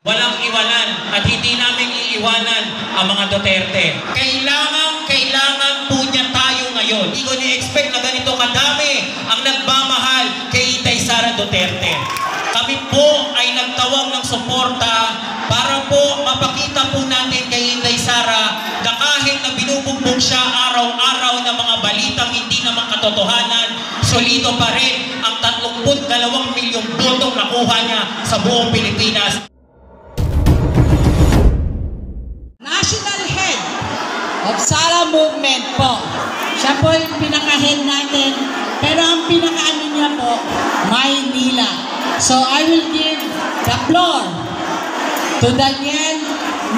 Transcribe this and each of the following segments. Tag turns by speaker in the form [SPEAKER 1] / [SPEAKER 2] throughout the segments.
[SPEAKER 1] Walang iwanan at hindi namin iiwanan ang mga Duterte. Kailangan po niya tayo ngayon. Hindi ko ni-expect na ganito kadami ang nagmamahal kay Inday Sara Duterte. Kami po ay nagtawag ng suporta para po mapakita po natin kay Inday Sara na kahit na binubugbog siya araw-araw ng mga balitang hindi naman katotohanan, solido pa rin ang 32 milyong botong nakuha niya sa buong Pilipinas.
[SPEAKER 2] National Head of Sara Movement po. Siya po yung pinaka-head natin. Pero ang pinaka-ano niya po, Maynila. So I will give the floor to Daniel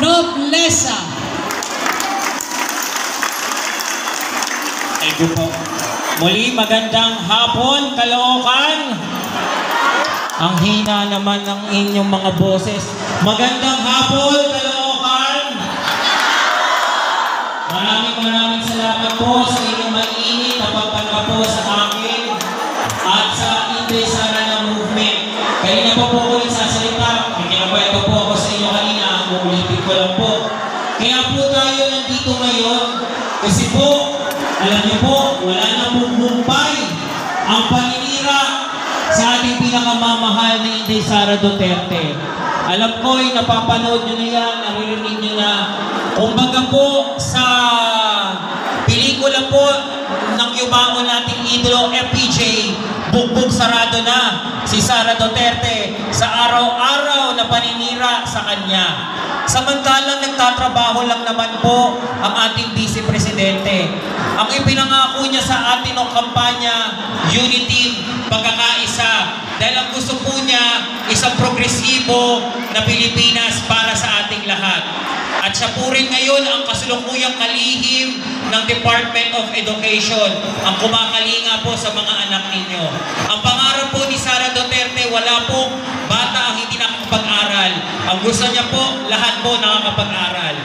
[SPEAKER 2] Nobleza.
[SPEAKER 1] Thank you po. Muli, magandang hapon, Caloocan. Ang hina naman ng inyong mga boses. Magandang hapon, Caloocan. Maraming salamat po sa inyong mainit na pagtanggap po sa akin at sa Inday Sara na movement. Kanina po ako nagsasalita. May kinakwento po ako sa inyo kanina. Uulitin ko lang po. Kaya po tayo nandito ngayon kasi po, alam niyo po, wala na pong humpay ang paninira sa ating pinakamamahal na Inday Sara Duterte. Alam ko ay napapanood nyo na yan, naririnig nyo na. Kumbaga po sa pelikula po ng yumaon nating idolo FPJ, bugbog sarado na si Sara Duterte sa araw-araw na paninira sa kanya. Samantalang nagtatrabaho lang naman po ang ating Vice Presidente. Ang ipinangako niya sa atin ng kampanya, unity, pagkakaisa. Dahil ang gusto po niya, isang progresibo na Pilipinas para sa ating lahat. At siya po rin ngayon ang kasalukuyang kalihim ng Department of Education, ang kumakalinga po sa mga anak ninyo. Ang pangarap po ni Sara Duterte, wala pong bata ang hindi nakakapag-aral. Ang gusto niya po, lahat po nakakapag-aral.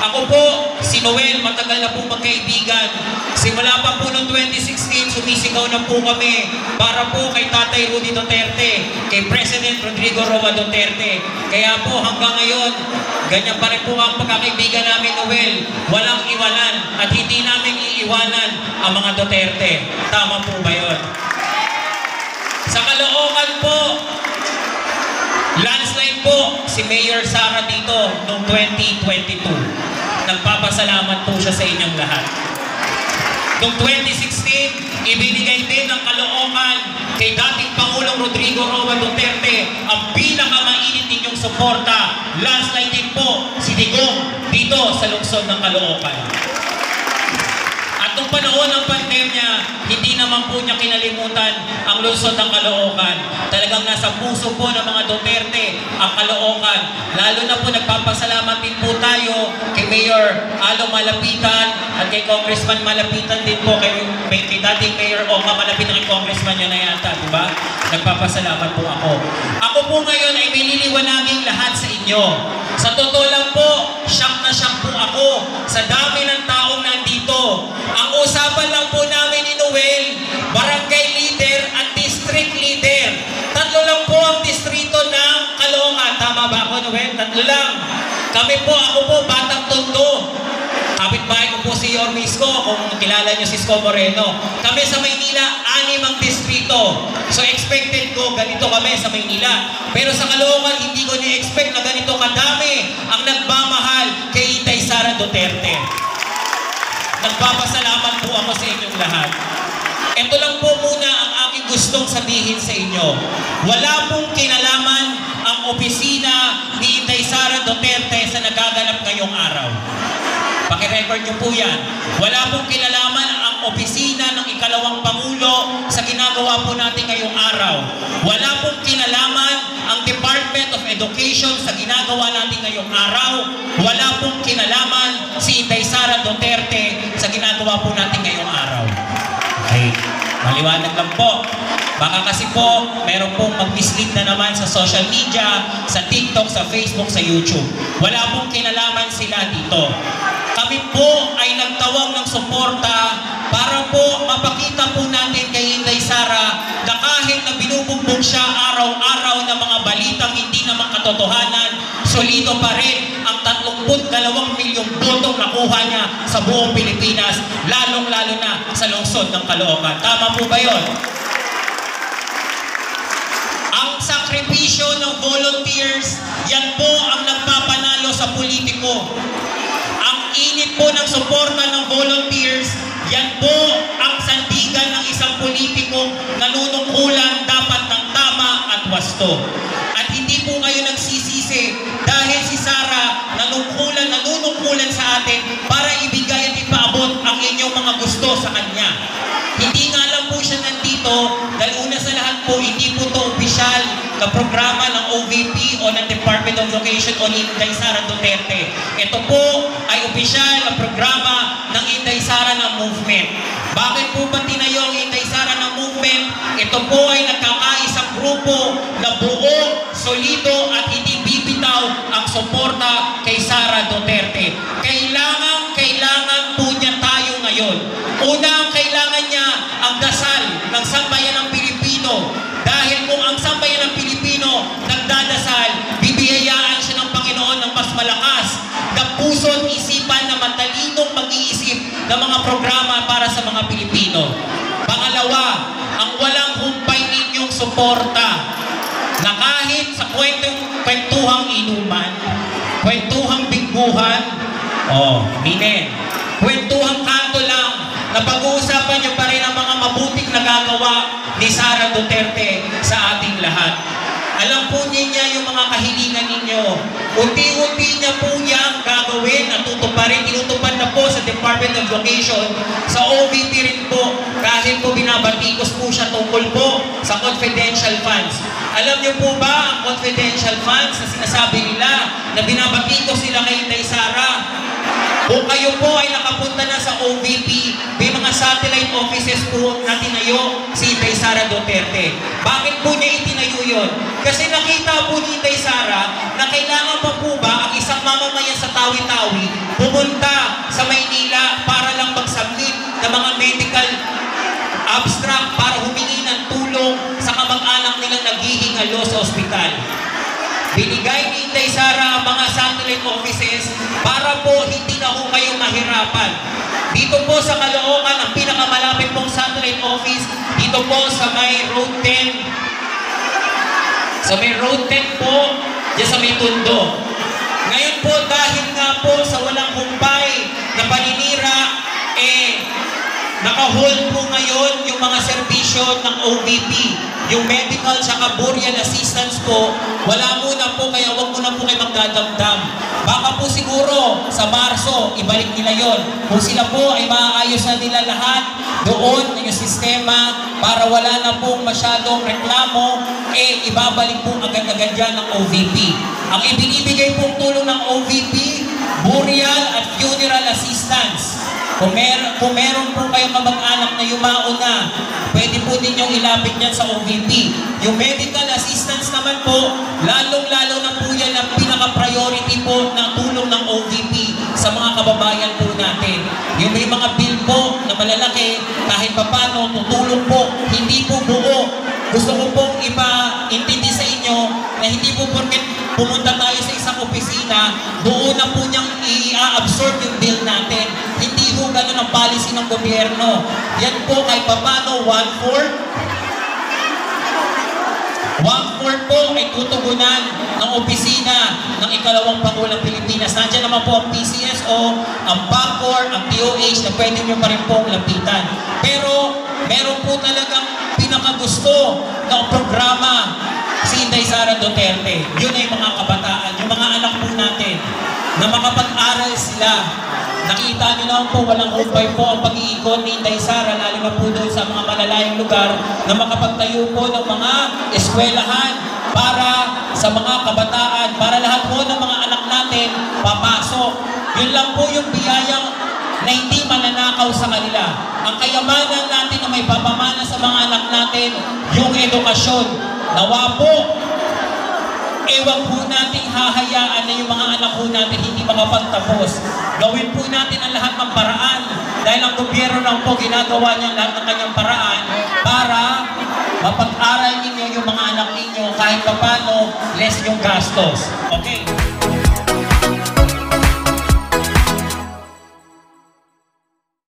[SPEAKER 1] Ako po, si Noel, matagal na po magkaibigan. Simula pa po noong 2016, sumisigaw na po kami para po kay Tatay Rudy Duterte, kay President Rodrigo Roa Duterte. Kaya po hanggang ngayon, ganyan pa rin po ang pagkakaibigan namin, Noel. Walang iwanan at hindi namin iiwanan ang mga Duterte. Tama po ba yun? Sa Caloocan po, landslide po si Mayor Sara dito noong 2022. Nagpapasalamat po siya sa inyong lahat. Noong 2016, ibinigay din ng Caloocan kay dating Pangulong Rodrigo Roa Duterte ang pinakamainit ninyong suporta. Landslide din po si Digong dito sa lungsod ng Caloocan. At nung panahon ng pandemya, hindi naman po niya kinalimutan ang lungsod ng Caloocan. Talagang nasa puso po ng mga Duterte ang Caloocan. Lalo na po nagpapasalamat din po tayo kay Mayor Alo Malapitan at kay Congressman Malapitan din po, kay dating Mayor Oka Malapitan, kay Congressman niya na yata, di ba? Nagpapasalamat po ako. Ako po ngayon ay biniliwanagin lahat sa inyo. Sa totoo lang po, shock na shock po ako sa dami ng taong nandito. Ang usapan lang po namin ni Noel, barangay leader at district leader. Tatlo lang po ang distrito ng Caloocan. Tama ba ako, Noel? Tatlo lang. Kami po, ako po, Batang Tondo. Kapitbahay ko po si Yorme Isko, kung kilala niyo si Isko Moreno. Kami sa Maynila, 6 ang distrito. So expected ko, ganito kami sa Maynila. Pero sa Caloocan, hindi ko ni-expect na ganito kadami ang nagmamahal kay Inday Sara Duterte. Nagpapasalamat po ako sa inyong lahat. Ito lang po muna ang aking gustong sabihin sa inyo. Wala pong kinalaman ang opisina ni Inday Sara Duterte sa nagaganap ngayong araw. Paki-record nyo po yan. Wala pong kinalaman ang opisina ng ikalawang Pangulo sa ginagawa po natin ngayong araw. Wala pong kinalaman ang Department of Education sa ginagawa natin ngayong araw. Wala pong kinalaman si Inday Sara Duterte sa ginagawa po natin ngayong araw. Okay, maliwanag lang po. Baka kasi po, meron pong mag-mislead na naman sa social media, sa TikTok, sa Facebook, sa YouTube. Wala pong kinalaman sila dito. Kami po ay nagtawag ng suporta para po mapakita po natin kay Inday Sara na kahit na binubugbog siya araw-araw ng mga balitang hindi naman katotohanan, solido pa rin ang 32 milyong botong nakuha niya sa buong Pilipinas, lalong-lalo na sa lungsod ng Caloocan. Tama po ba yun? Ang sakripisyo ng volunteers, yan po ang nagpapanalo sa politiko. Ang init po ng suporta ng volunteers, yan po ang sandigan ng isang politikong nanunungkulan dapat ng tama at wasto. At hindi po kayo nagsisisi dahil si Sara nanunungkulan sa atin para ibigay at ipaabot ang inyong mga gusto sa kanya. Hindi nga lang po siya nandito dahil una sa lahat po, hindi po ito opisyal na programa ng OVP o ng Department of Education o ni Inday Sara Duterte. Ito po ay opisyal na programa ng Inday Sara ng movement. Bakit po ba tinayo ang Inday Sara ng movement? Ito po ay nagkakaisang grupo na buo, solido at hindi bibitaw ang suporta kay Sara Duterte. Kailangan po niya tayo ngayon. Una, ang kailangan niya ang dasal ng sambayan ng Pilipino. Dahil kung ang sambayan ng Pilipino nagdadasal, bibiyayaan siya ng Panginoon ng mas malakas na puso at isipan na matalinong mag-iisip ng mga programa para sa mga Pilipino. Pangalawa, ang walang humpay ninyong suporta na kahit sa kwentuhang inuman, kwentuhang bingguhan, kwentuhang kanto lang, na pag-uusapan niyo pa rin ang mga mabuting nagagawa ni Sara Duterte sa ating lahat. Alam po niya yung mga kahilingan ninyo. Unti-unti niya po niyang gagawin at tutuparin. Tinutupad na po sa Department of Education, sa OVP rin po, kahit po binabatikos po siya tungkol po sa confidential funds. Alam niyo po ba ang confidential funds na sinasabi nila na binabatikos sila kay Inday Sara? Kung kayo po ay nakapunta na sa OVP, may mga satellite offices po na tinayo si Inday Sara Duterte. Bakit po niya itinayo yun? Kasi nakita po ni Inday Sara na kailangan pa po ba ang isang mamamayan sa Tawi-Tawi pumunta sa Maynila para lang magsubmit ng mga medical abstract para humingi ng tulong sa kamag-anak nilang naghihingalo sa ospital. Binigay ni Inday Sara ang mga satellite offices para po hindi na ho kayo mahirapan. Dito po sa Caloocan, ang pinakamalapit pong satellite office, dito po sa may Road 10. Sa may Road 10 po, dyan sa may Tundo. Ngayon po, dahil nga po sa walang humpay na paninira, naka-hold po ngayon yung mga serbisyo ng OVP. Yung medical tsaka burial assistance po, wala muna po, kaya wag muna po kayo magdadamdam. Baka po siguro sa Marso, ibalik nila yon. Kung sila po ay maaayos na nila lahat doon yung sistema para wala na pong masyadong reklamo, ibabalik po agad-agad yan ng OVP. Ang ibinibigay pong tulong ng OVP, burial at funeral assistance. Kung meron po kayong kamag-anak na yumao na, pwede po ninyong ilapit yan sa OVP. Yung medical assistance naman po, lalong-lalo na po yan ang pinaka-priority po ng tulong ng OVP sa mga kababayan po natin. Yung may mga bill po na malalaki, kahit papano, tutulong po, hindi po buo. Gusto ko pong ipa-intindi sa inyo na hindi po porket pumunta tayo sa isang opisina, buo na po niyang i-absorb yung bill natin. Hindi po ganun ang policy ng gobyerno. Yan po kahit papano, 1/4 po ay tutugunan ng opisina ng ikalawang Pangulong Pilipinas. Nandiyan naman po ang PCSO, ang BACOR, ang DOH na pwede nyo pa rin pong lapitan. Pero meron po talagang pinakagusto ng programa si Inday Sara Duterte. Yun ay mga kabataan, yung mga anak po natin na makapag-aral sila. Nakita nyo naman po, walang humpay po ang pag-iikot ni Inday Sara, lalo na po doon sa mga malalayang lugar na makapagtayo po ng mga eskwelahan para sa mga kabataan, para lahat po ng mga anak natin papasok. Yun lang po yung biyayang na hindi mananakaw sa kanila. Ang kayamanan natin na may papamana sa mga anak natin, yung edukasyon. Nawa po, wag po nating hahayaan na yung mga anak po natin hindi makapagtapos. Gawin po natin ang lahat ng paraan dahil ang gobyerno lang po ginagawa niya lahat ng kanyang paraan para mapag-aral ninyo yung mga anak ninyo kahit papano less yung gastos. Okay?